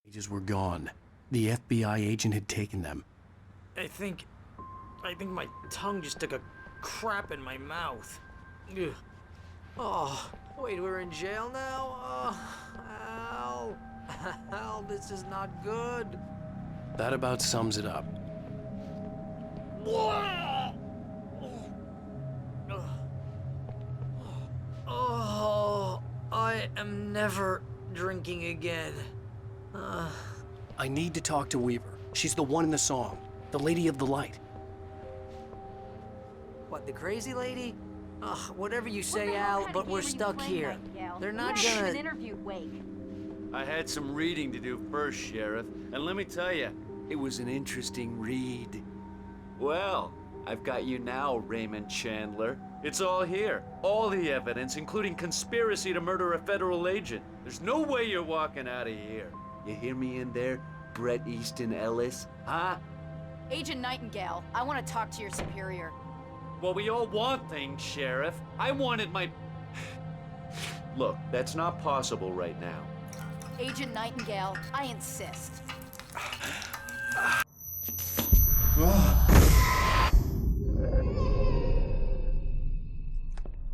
Pages were gone. The FBI agent had taken them. I think my tongue just took a crap in my mouth. Ugh. Oh, wait, we're in jail now? Oh, Al. Al, this is not good. That about sums it up. Oh, I am never drinking again. I need to talk to Weaver. She's the one in the song. The Lady of the Light. What, the crazy lady? Ugh, whatever you say, Al, but we're stuck here. They're not gonna... interviewed Wake. I had some reading to do first, Sheriff, and let me tell you, it was an interesting read. Well, I've got you now, Raymond Chandler. It's all here. All the evidence, including conspiracy to murder a federal agent. There's no way you're walking out of here. You hear me in there, Bret Easton Ellis? Huh? Agent Nightingale, I want to talk to your superior. Well, we all want things, Sheriff. I wanted my... Look, that's not possible right now. Agent Nightingale, I insist.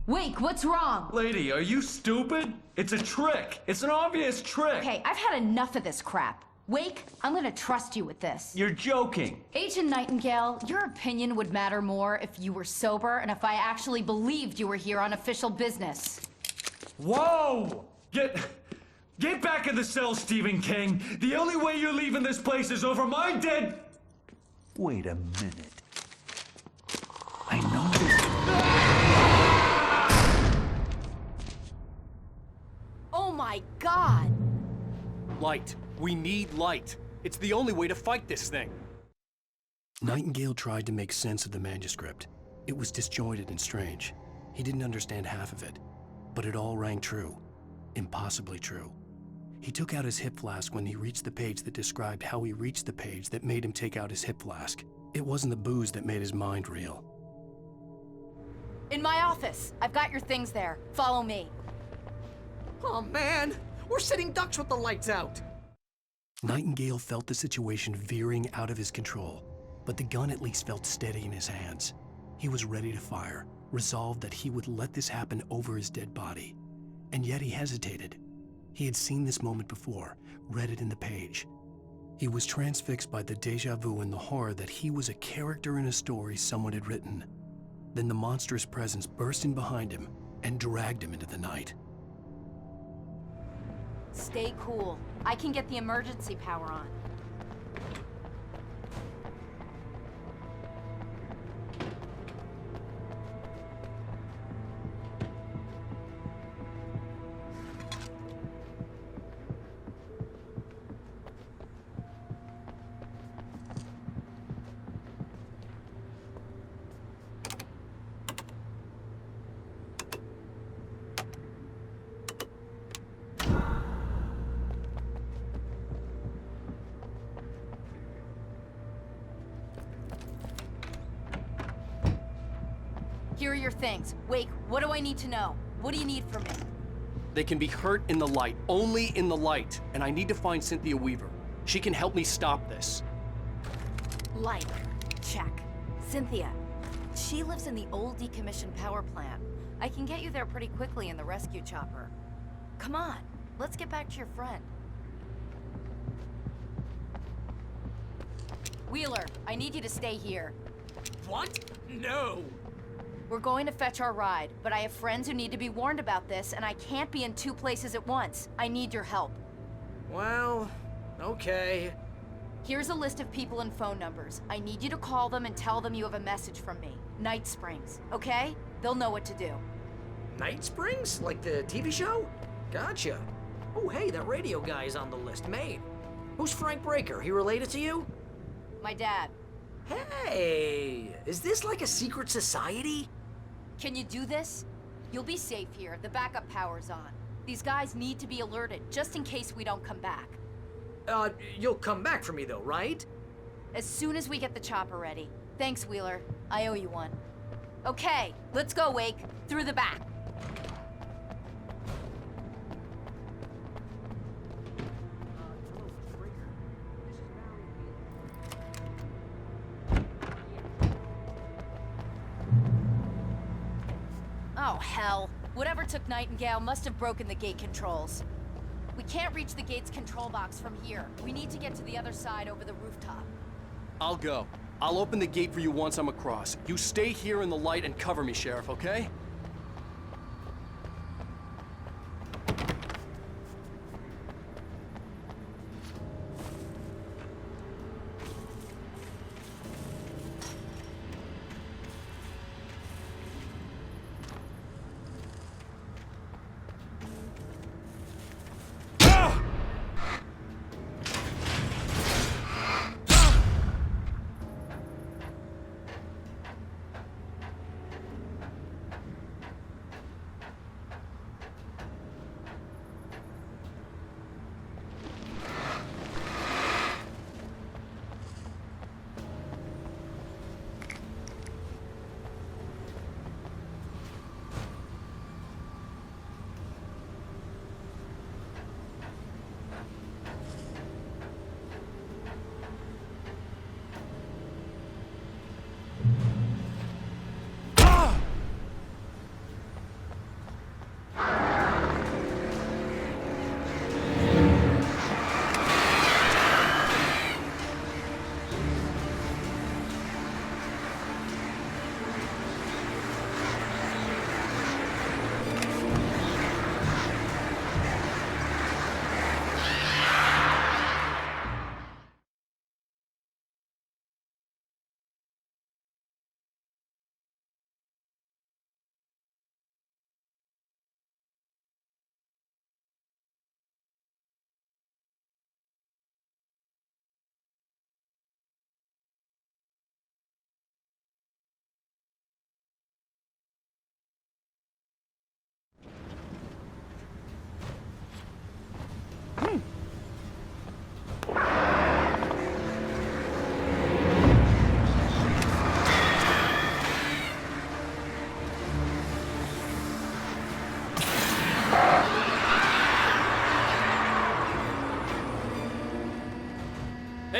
Wake, what's wrong? Lady, are you stupid? It's a trick. It's an obvious trick. Okay, I've had enough of this crap. Wake, I'm gonna trust you with this. You're joking. Agent Nightingale, your opinion would matter more if you were sober and if I actually believed you were here on official business. Whoa! Get back in the cell, Stephen King. The only way you're leaving this place is over my dead... Wait a minute. I know this. Oh my God! Light. We need light. It's the only way to fight this thing. Nightingale tried to make sense of the manuscript. It was disjointed and strange. He didn't understand half of it, but it all rang true. Impossibly true. He took out his hip flask when he reached the page that described how he reached the page that made him take out his hip flask. It wasn't the booze that made his mind reel. In my office. I've got your things there. Follow me. Oh, man. We're sitting ducks with the lights out. Nightingale felt the situation veering out of his control, but the gun at least felt steady in his hands. He was ready to fire, resolved that he would let this happen over his dead body. And yet he hesitated. He had seen this moment before, read it in the page. He was transfixed by the déjà vu and the horror that he was a character in a story someone had written. Then the monstrous presence burst in behind him and dragged him into the night. Stay cool. I can get the emergency power on. Here are your things. Wake, what do I need to know? What do you need from me? They can be hurt in the light, only in the light, and I need to find Cynthia Weaver. She can help me stop this. Light. Check. Cynthia. She lives in the old decommissioned power plant. I can get you there pretty quickly in the rescue chopper. Come on, let's get back to your friend. Wheeler, I need you to stay here. What? No. We're going to fetch our ride, but I have friends who need to be warned about this, and I can't be in two places at once. I need your help. Well, okay. Here's a list of people and phone numbers. I need you to call them and tell them you have a message from me. Night Springs, okay? They'll know what to do. Night Springs? Like the TV show? Gotcha. Oh, hey, that radio guy is on the list. Maine. Who's Frank Breaker? He related to you? My dad. Hey, is this like a secret society? Can you do this? You'll be safe here. The backup power's on. These guys need to be alerted, just in case we don't come back. You'll come back for me though, right? As soon as we get the chopper ready. Thanks, Wheeler. I owe you one. Okay, let's go, Wake. Through the back. It's a little Oh, hell. Whatever took Nightingale must have broken the gate controls. We can't reach the gate's control box from here. We need to get to the other side over the rooftop. I'll go. I'll open the gate for you once I'm across. You stay here in the light and cover me, Sheriff, okay?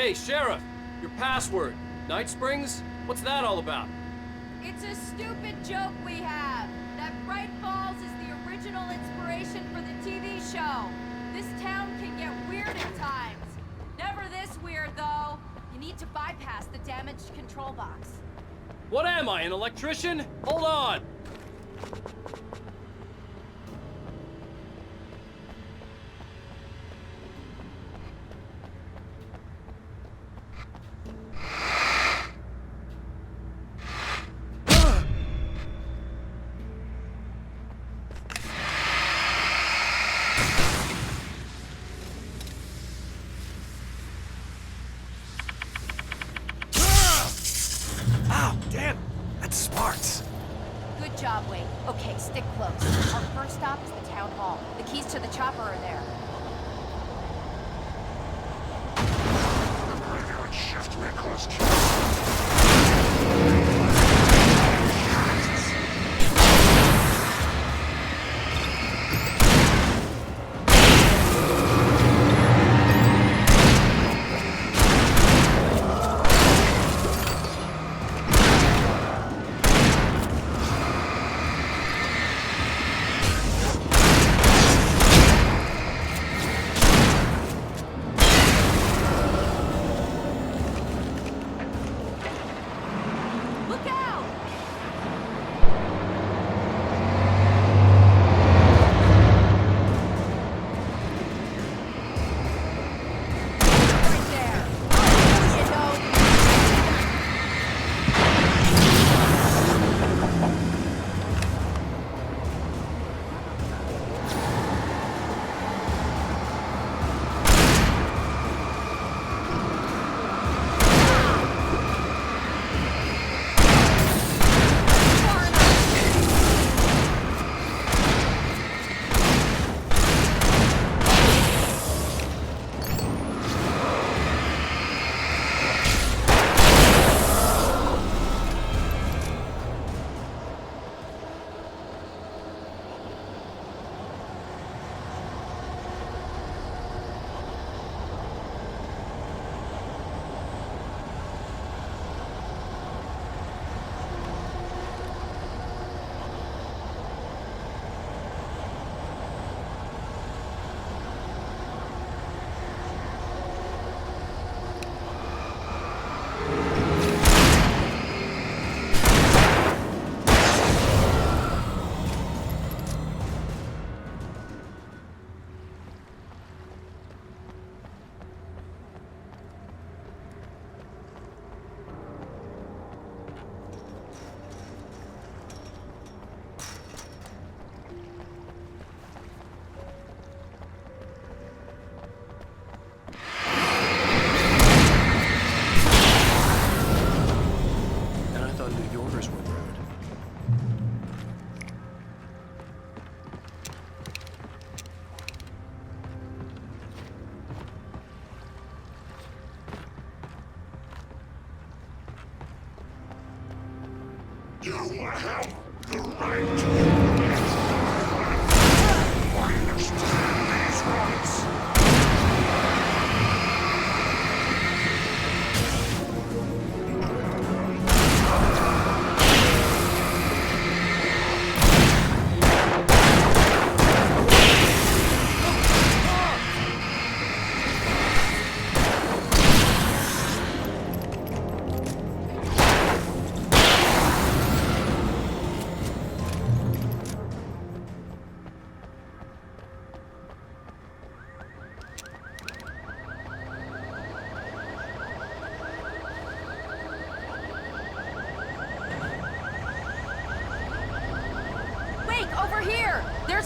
Hey, Sheriff! Your password. Night Springs? What's that all about? It's a stupid joke we have. That Bright Falls is the original inspiration for the TV show. This town can get weird at times. Never this weird, though. You need to bypass the damaged control box. What am I, an electrician? Hold on! Ow, damn! That sparks! Good job, Wade. Okay, stick close. Our first stop is the town hall. The keys to the chopper are there.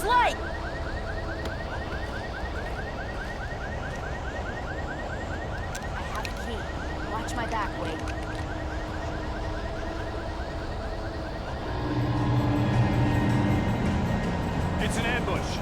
light! I have a key. Watch my back, Wade. It's an ambush.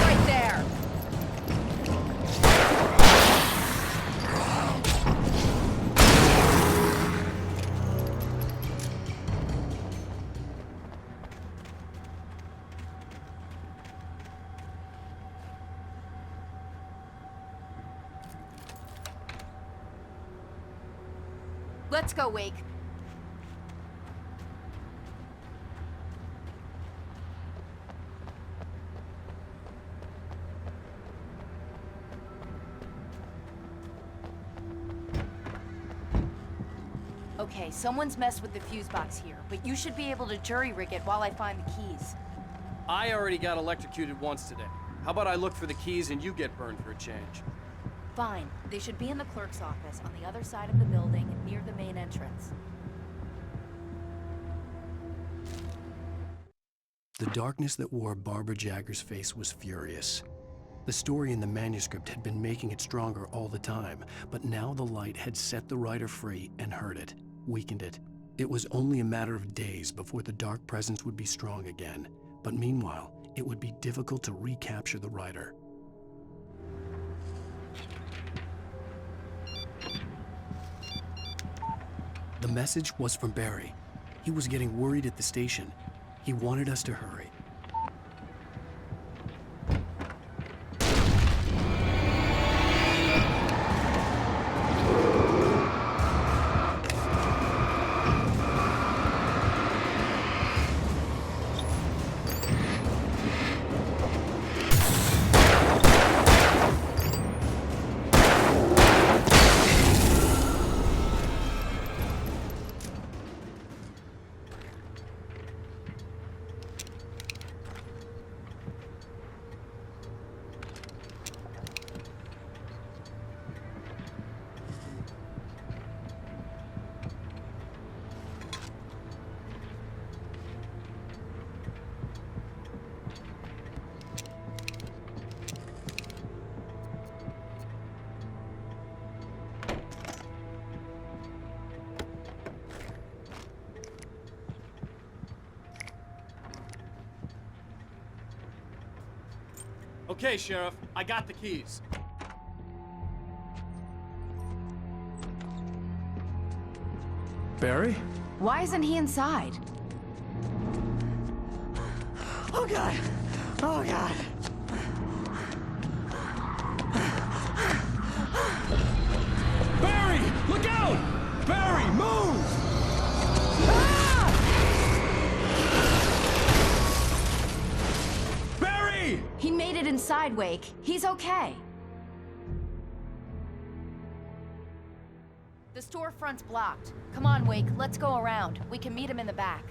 Right there! Let's go, Wake. Okay, someone's messed with the fuse box here, but you should be able to jury-rig it while I find the keys. I already got electrocuted once today. How about I look for the keys and you get burned for a change? Fine. They should be in the clerk's office on the other side of the building, near the main entrance. The darkness that wore Barbara Jagger's face was furious. The story in the manuscript had been making it stronger all the time, but now the light had set the writer free and hurt it, weakened it. It was only a matter of days before the dark presence would be strong again, but meanwhile, it would be difficult to recapture the writer. The message was from Barry. He was getting worried at the station. He wanted us to hurry. Okay, Sheriff, I got the keys. Barry? Why isn't he inside? Oh God! Oh God! Barry! Look out! Barry, move! Barry! He made it inside, Wake. He's okay. The storefront's blocked. Come on, Wake, let's go around. We can meet him in the back.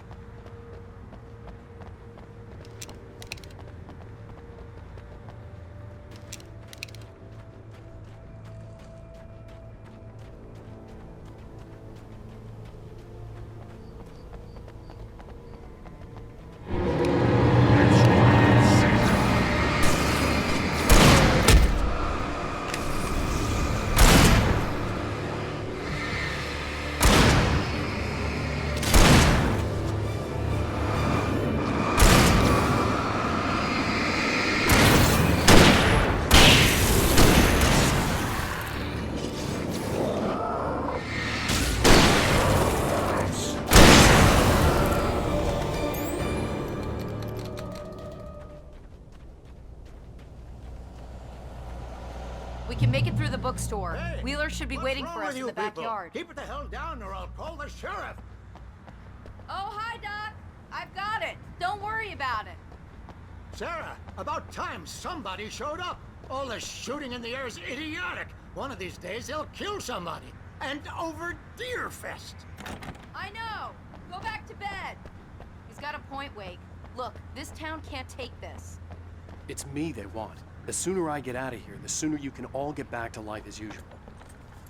the bookstore. Hey, Wheeler should be what's waiting wrong for with us in you the people? backyard. Keep it the hell down or I'll call the sheriff. Oh, hi, Doc. I've got it. Don't worry about it. Sarah, about time somebody showed up. All this shooting in the air is idiotic. One of these days they'll kill somebody. And over Deerfest. I know. Go back to bed. He's got a point, Wake. Look, this town can't take this. It's me they want. The sooner I get out of here, the sooner you can all get back to life as usual.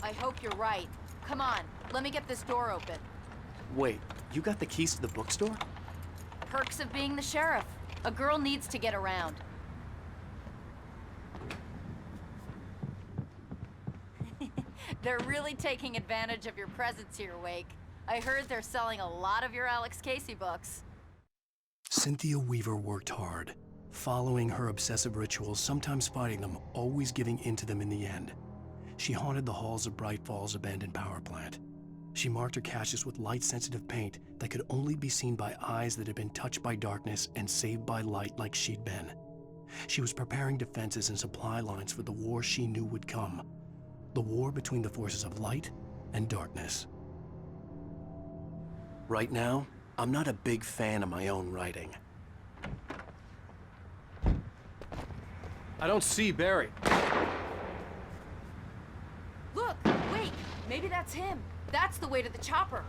I hope you're right. Come on, let me get this door open. Wait, you got the keys to the bookstore? Perks of being the sheriff. A girl needs to get around. They're really taking advantage of your presence here, Wake. I heard they're selling a lot of your Alex Casey books. Cynthia Weaver worked hard, following her obsessive rituals, sometimes fighting them, always giving in to them in the end. She haunted the halls of Bright Falls' abandoned power plant. She marked her caches with light-sensitive paint that could only be seen by eyes that had been touched by darkness and saved by light like she'd been. She was preparing defenses and supply lines for the war she knew would come. The war between the forces of light and darkness. Right now, I'm not a big fan of my own writing. I don't see Barry. Look, Wake, maybe that's him. That's the way to the chopper.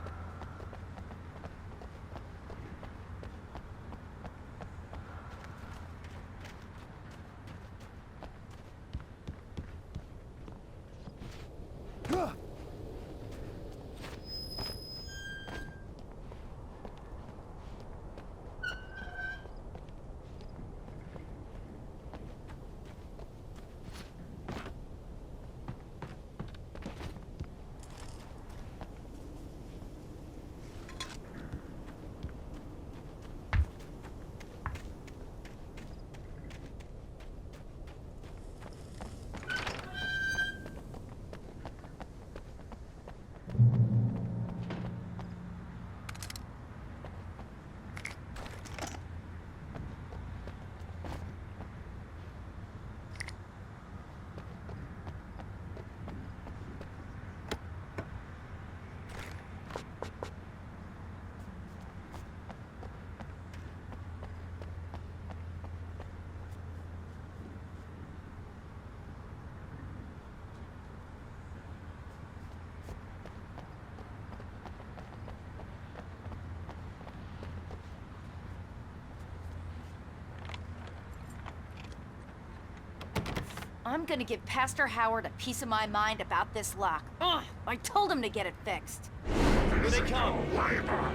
I'm gonna give Pastor Howard a piece of my mind about this lock. Ugh, I told him to get it fixed. Here they come! Labor.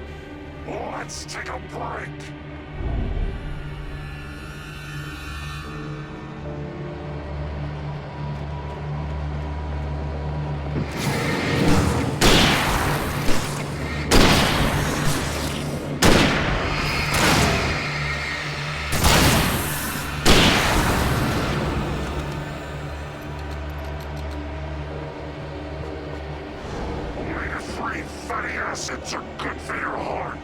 Let's take a break. Omega-3 fatty acids are good for your heart.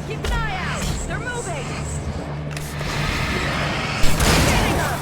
Keep an eye out! They're moving! Getting them!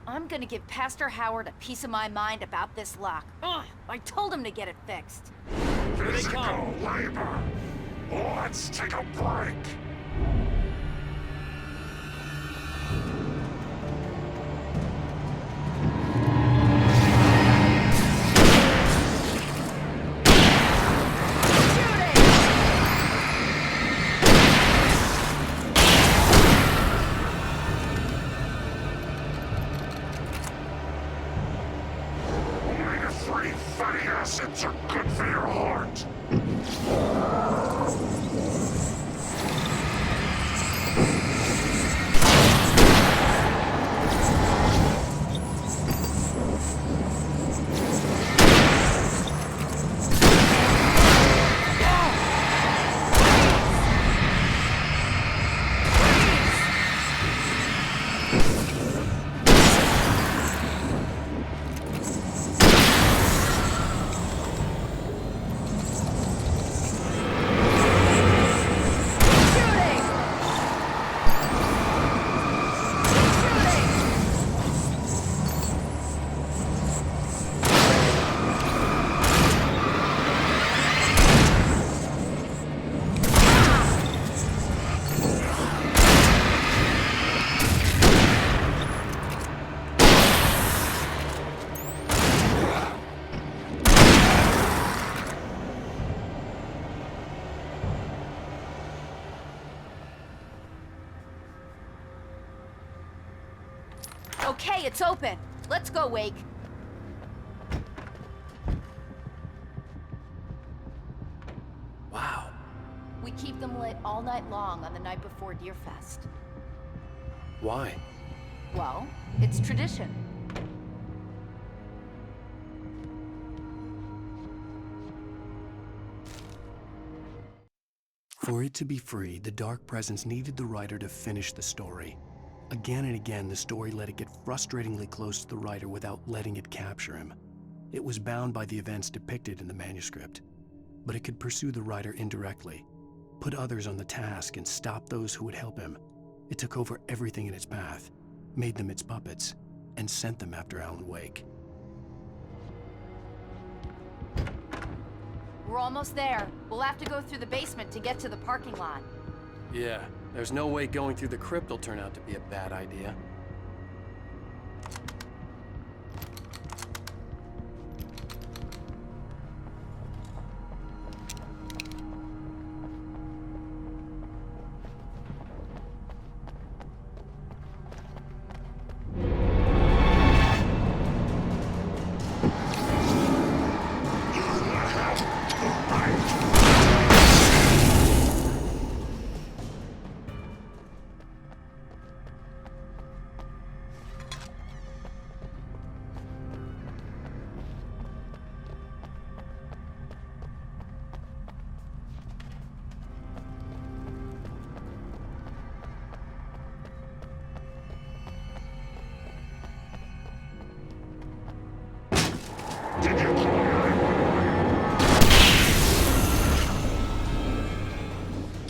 I'm gonna give Pastor Howard a piece of my mind about this lock. Ugh, I told him to get it fixed. Here they Physical come. labor. Let's take a break. Omega-3 fatty acids are good for your heart. Okay, it's open. Let's go, Wake. Wow. We keep them lit all night long on the night before Deerfest. Why? Well, it's tradition. For it to be free, the Dark Presence needed the writer to finish the story. Again and again, the story let it get frustratingly close to the writer without letting it capture him. It was bound by the events depicted in the manuscript, but it could pursue the writer indirectly, put others on the task, and stop those who would help him. It took over everything in its path, made them its puppets, and sent them after Alan Wake. We're almost there. We'll have to go through the basement to get to the parking lot. Yeah, there's no way going through the crypt will turn out to be a bad idea.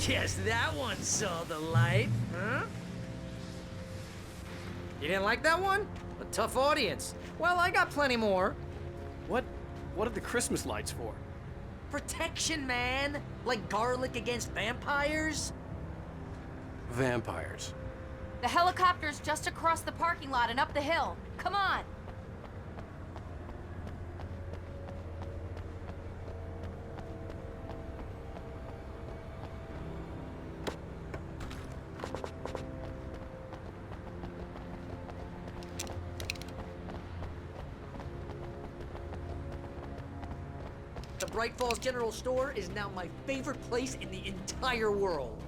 Guess that one saw the light, huh? You didn't like that one? A tough audience. Well, I got plenty more. What are the Christmas lights for? Protection, man! Like garlic against vampires? Vampires. The helicopter's just across the parking lot and up the hill. Come on! The Bright Falls General Store is now my favorite place in the entire world.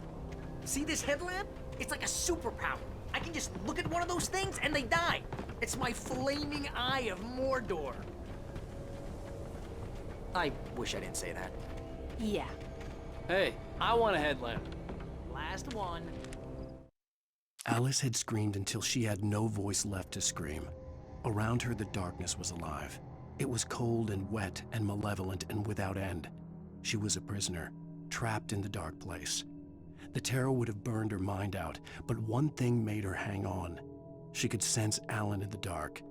See this headlamp? It's like a superpower. I can just look at one of those things and they die. It's my flaming eye of Mordor. I wish I didn't say that. Yeah. Hey, I want a headlamp. Last one. Alice had screamed until she had no voice left to scream. Around her, the darkness was alive. It was cold and wet and malevolent and without end. She was a prisoner, trapped in the dark place. The terror would have burned her mind out, but one thing made her hang on. She could sense Alan in the dark.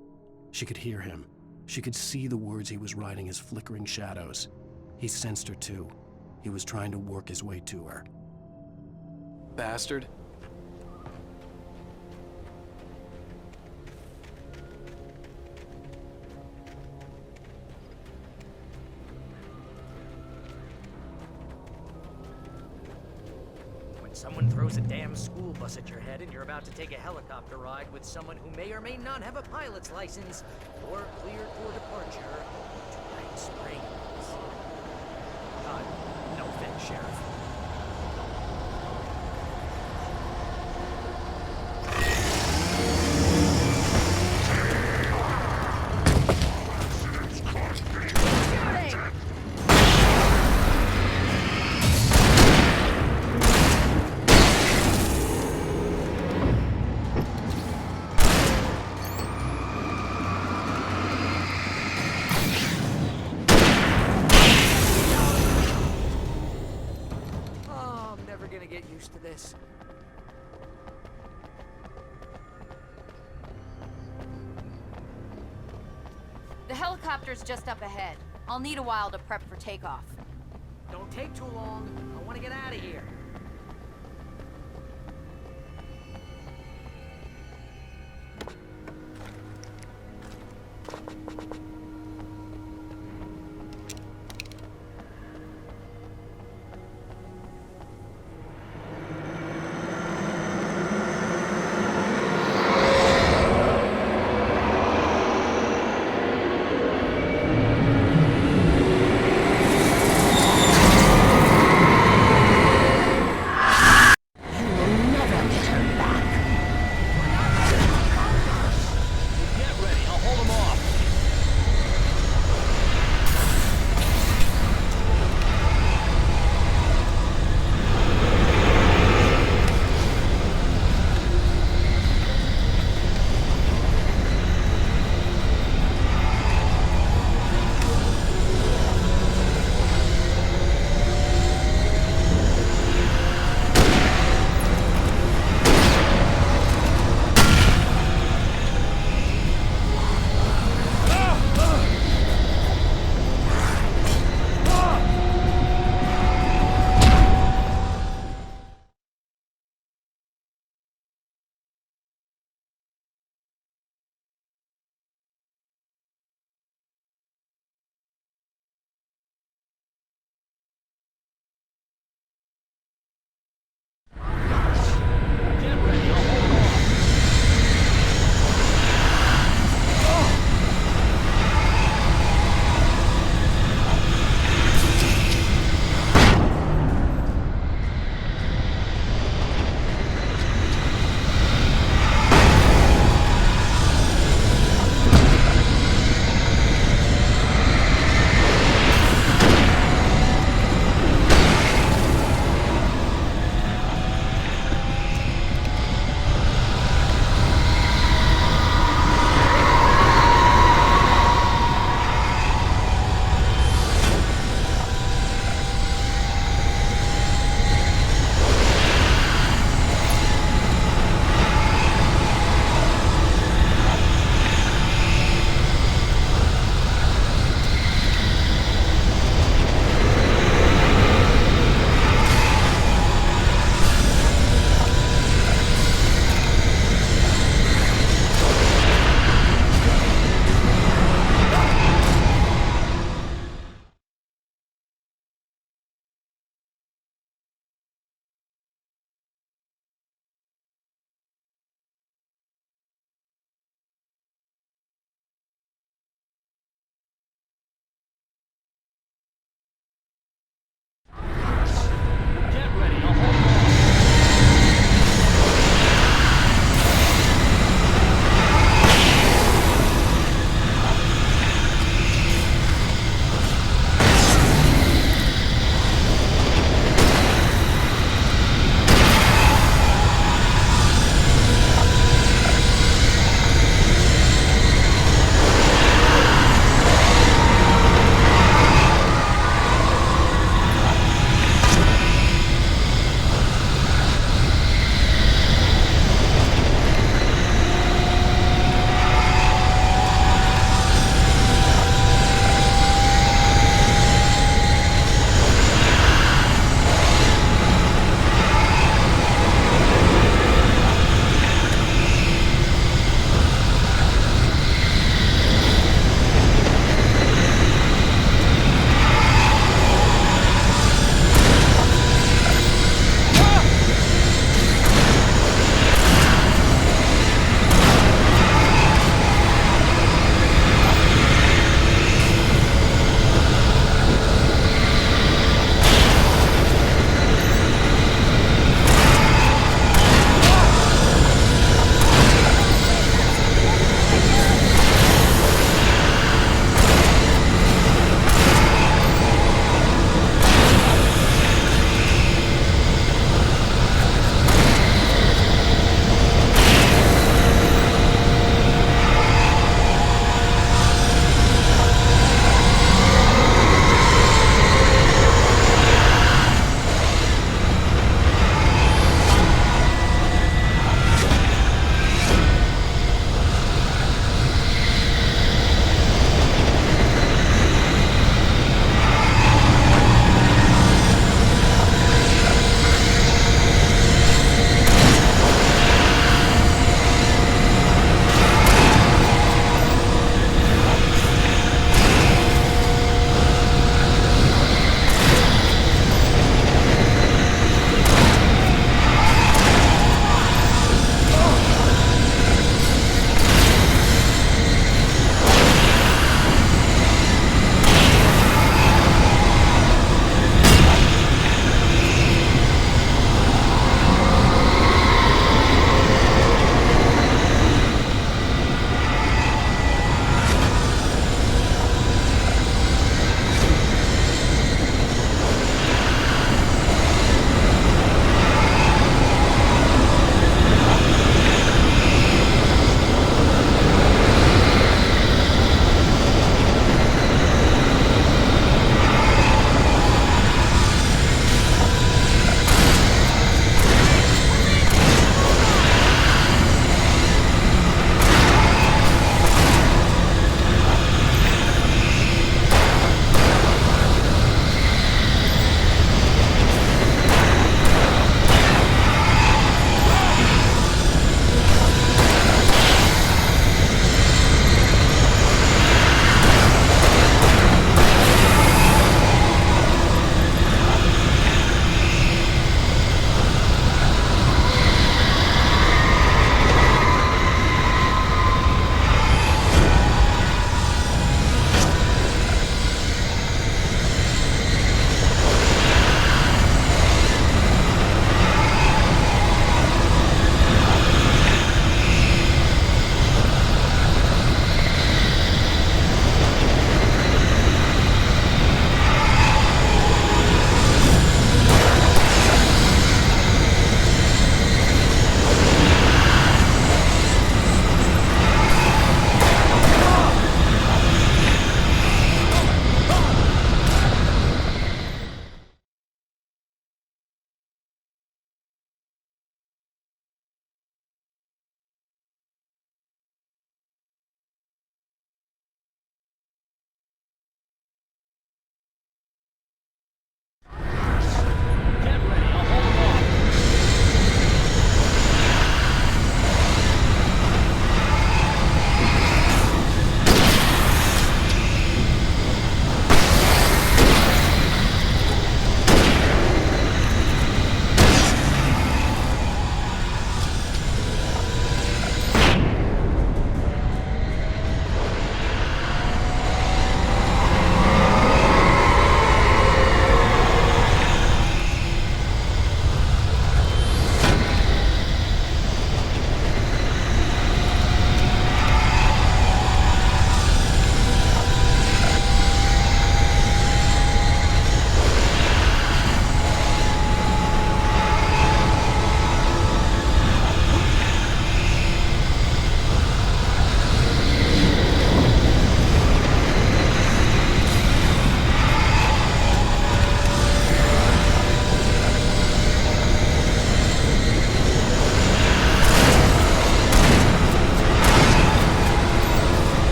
She could hear him. She could see the words he was writing as flickering shadows. He sensed her too. He was trying to work his way to her. Bastard. When someone throws a damn school bus at your head and you're about to take a helicopter ride with someone who may or may not have a pilot's license, you're cleared for departure to Night Springs. No offense, Sheriff. Get used to this. The helicopter's just up ahead. I'll need a while to prep for takeoff. Don't take too long. I want to get out of here.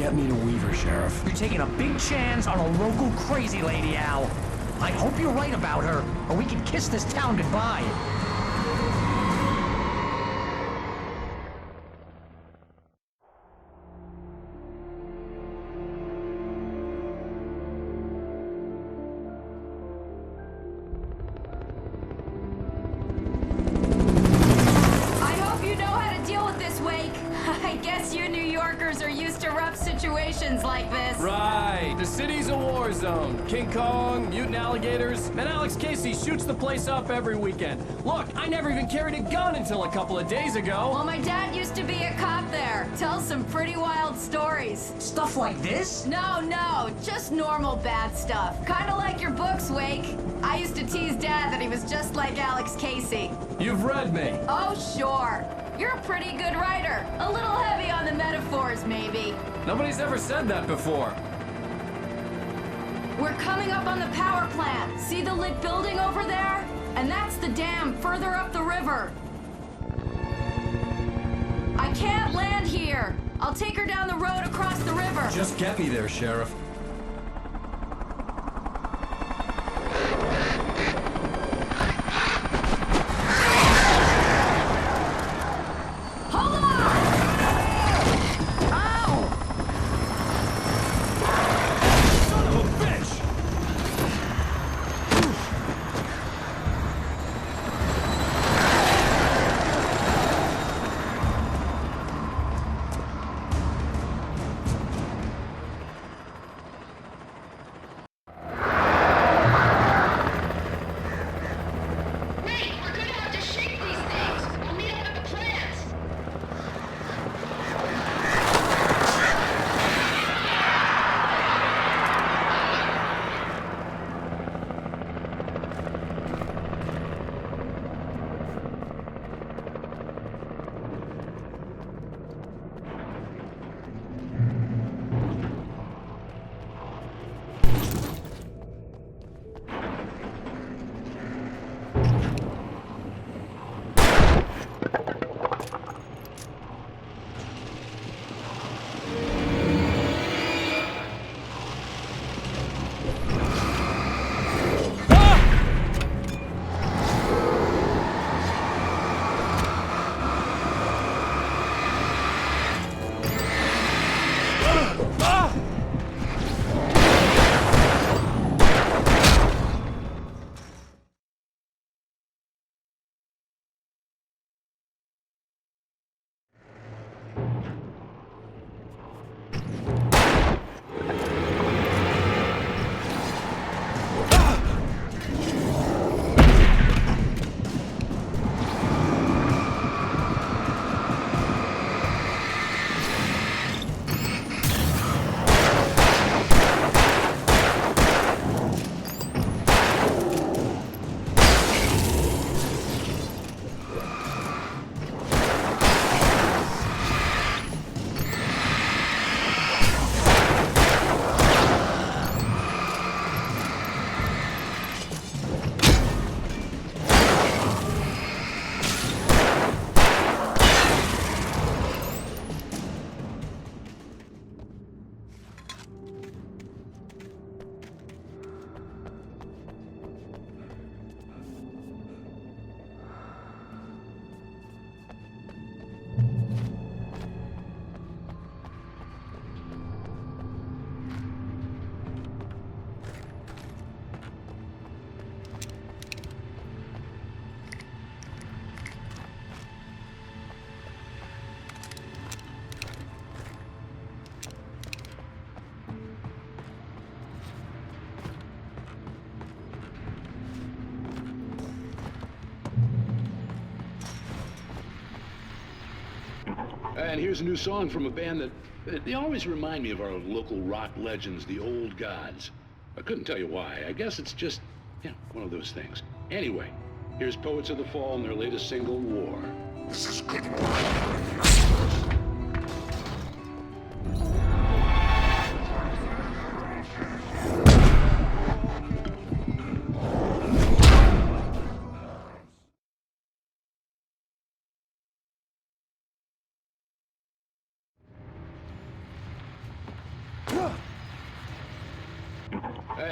get me to Weaver, Sheriff. You're taking a big chance on a local crazy lady, Al. I hope you're right about her, or we can kiss this town goodbye. I hope you know how to deal with this, Wake. I guess you New Yorkers are used to rough situations like this. Right. The city's a war zone. King Kong, mutant alligators, and Alex Casey shoots the place up every weekend. Look, I never even carried a gun until a couple of days ago. Well, my dad used to be a cop there. Tells some pretty wild stories. Stuff like this? No, just normal bad stuff. Kinda like your books, Wake. I used to tease Dad that he was just like Alex Casey. You've read me. Oh, sure. You're a pretty good writer. A little heavy on the metaphors, maybe. Nobody's ever said that before. We're coming up on the power plant. See the lit building over there? And that's the dam further up the river. I can't land here. I'll take her down the road across the river. Just get me there, Sheriff. Hold on! Ow! Son of a bitch! Wait, we're gonna have to shake these things. We'll meet up at the plant. And here's a new song from a band that they always remind me of our local rock legends, the Old Gods. I couldn't tell you why. I guess it's just, one of those things. Anyway, here's Poets of the Fall and their latest single, War. This is good.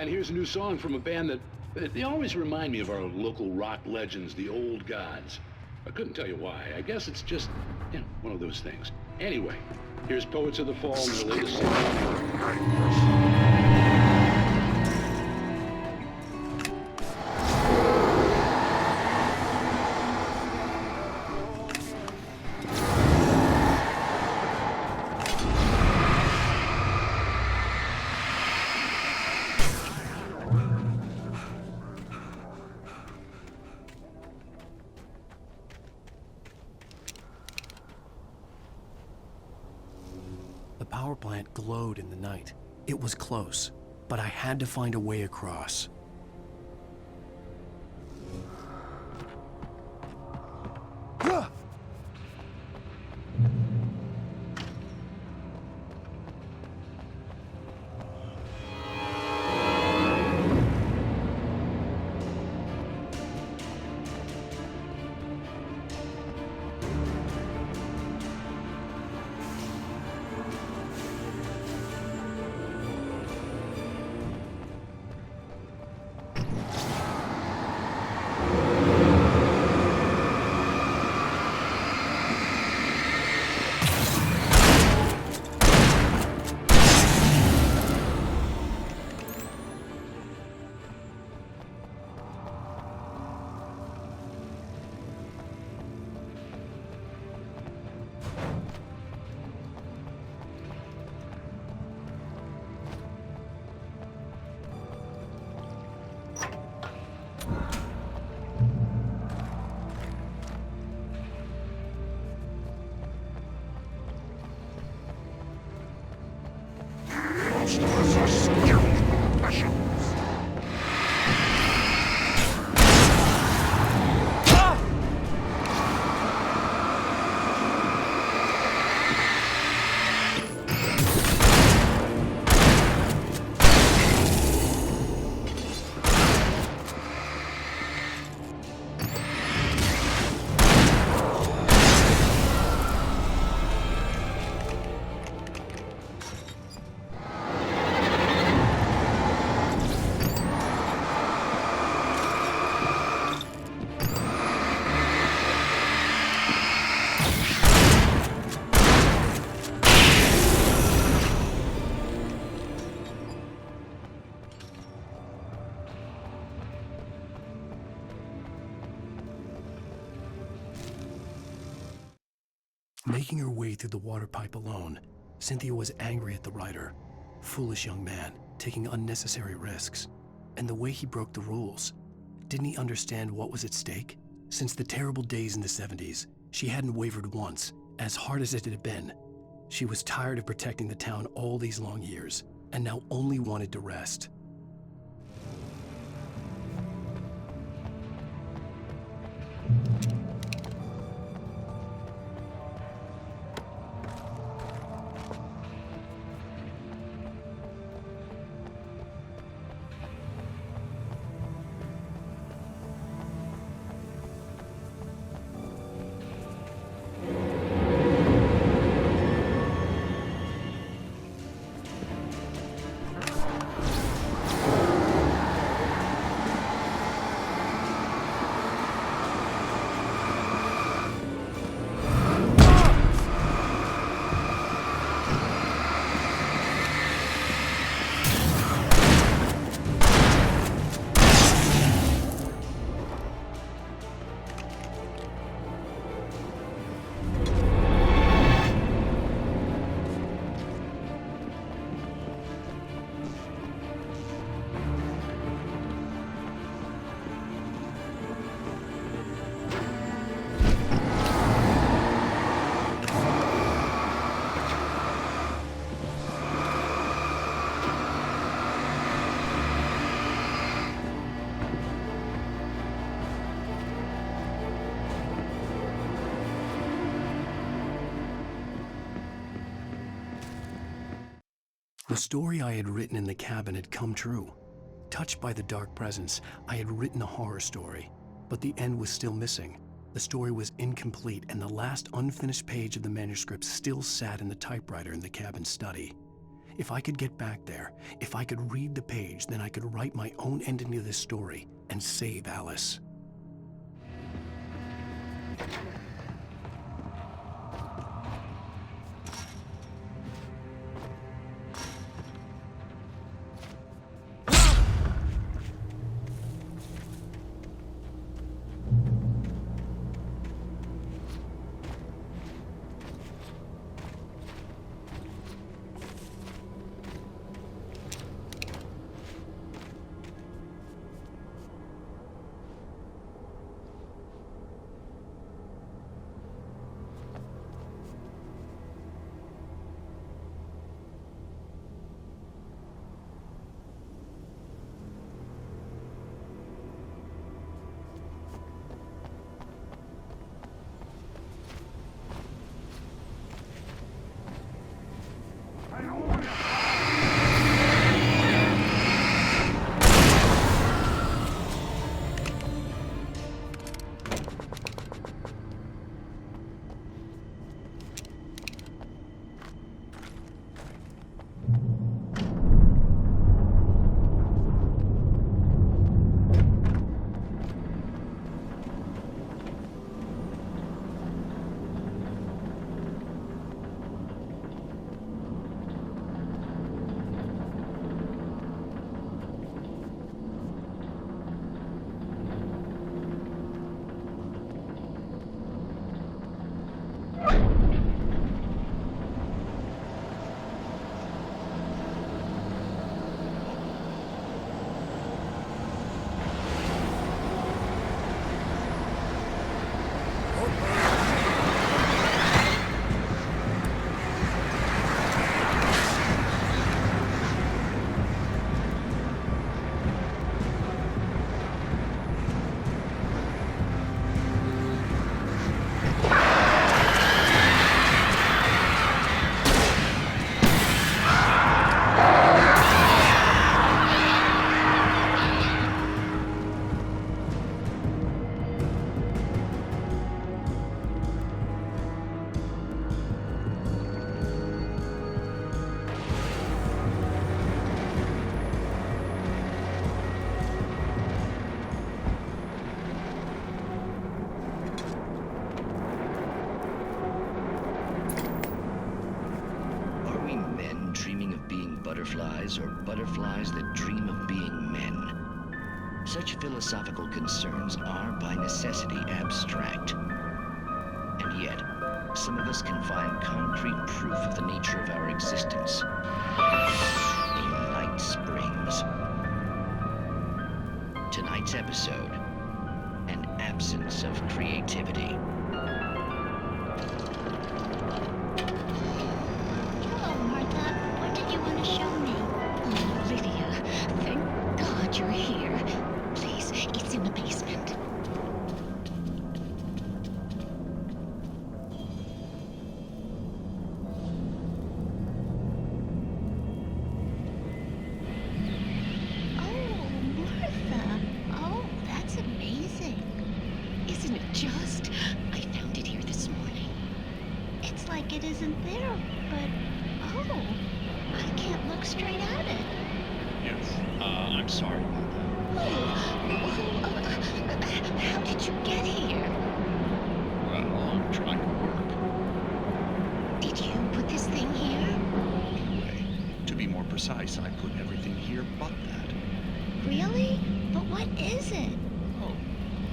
And here's a new song from a band that they always remind me of our local rock legends, the Old Gods. I couldn't tell you why. I guess it's just, one of those things. Anyway, here's Poets of the Fall and their latest song. The power plant glowed in the night. It was close, but I had to find a way across. Monsters are skilled professionals. Making her way through the water pipe alone, Cynthia was angry at the writer. Foolish young man, taking unnecessary risks. And the way he broke the rules. Didn't he understand what was at stake? Since the terrible days in the 70s, she hadn't wavered once, as hard as it had been. She was tired of protecting the town all these long years, and now only wanted to rest. The story I had written in the cabin had come true. Touched by the dark presence, I had written a horror story, but the end was still missing. The story was incomplete, and the last unfinished page of the manuscript still sat in the typewriter in the cabin study. If I could get back there, if I could read the page, then I could write my own ending to this story and save Alice. butterflies or butterflies that dream of being men. Such philosophical concerns are, by necessity, abstract. And yet, some of us can find concrete proof of the nature of our existence in Night Springs. Tonight's episode, an absence of creativity. Hello, Martha. What did you want to show me? Oh, Lydia, thank God you're here. Please, it's in the basement. It isn't there, but oh, I can't look straight at it. Yes, I'm sorry about that. How did you get here? Well, I'm trying to work. Did you put this thing here? Anyway, to be more precise, I put everything here but that. Really? But what is it? Oh,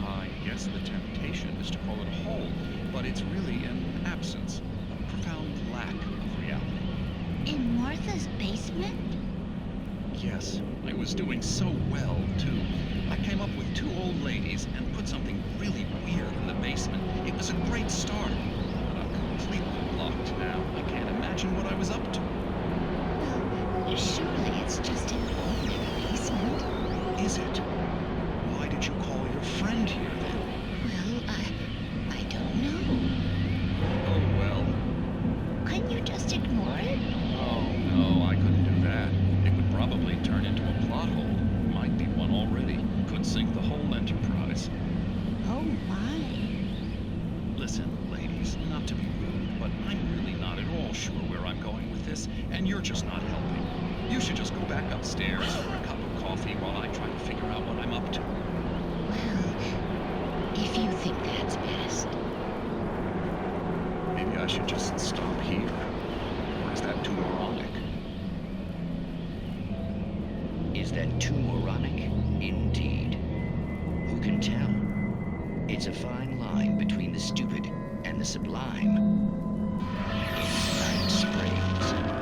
I guess the temptation is to call it a hole, but it's really an absence. Profound lack of reality. In Martha's basement? Yes, I was doing so well, too. I came up with 2 old ladies and put something really weird in the basement. It was a great start, but I'm completely blocked now. I can't imagine what I was up to. Well, surely it's just an ordinary basement. Is it? Why did you call your friend here, then? Well, I don't know. Oh, well. Couldn't you just ignore it? Oh, no, I couldn't do that. It would probably turn into a plot hole. Might be one already. Could sink the whole enterprise. Oh, my. Listen, ladies, not to be rude, but I'm really not at all sure where I'm going with this, and you're just not helping. You should just go back upstairs for a cup of coffee while I try to figure out what I'm up to. Well, if you think that's best. Maybe I should just stop here. Or is that too moronic? Is that too moronic? Indeed. Who can tell? It's a fine line between the stupid and the sublime. It's Night Springs.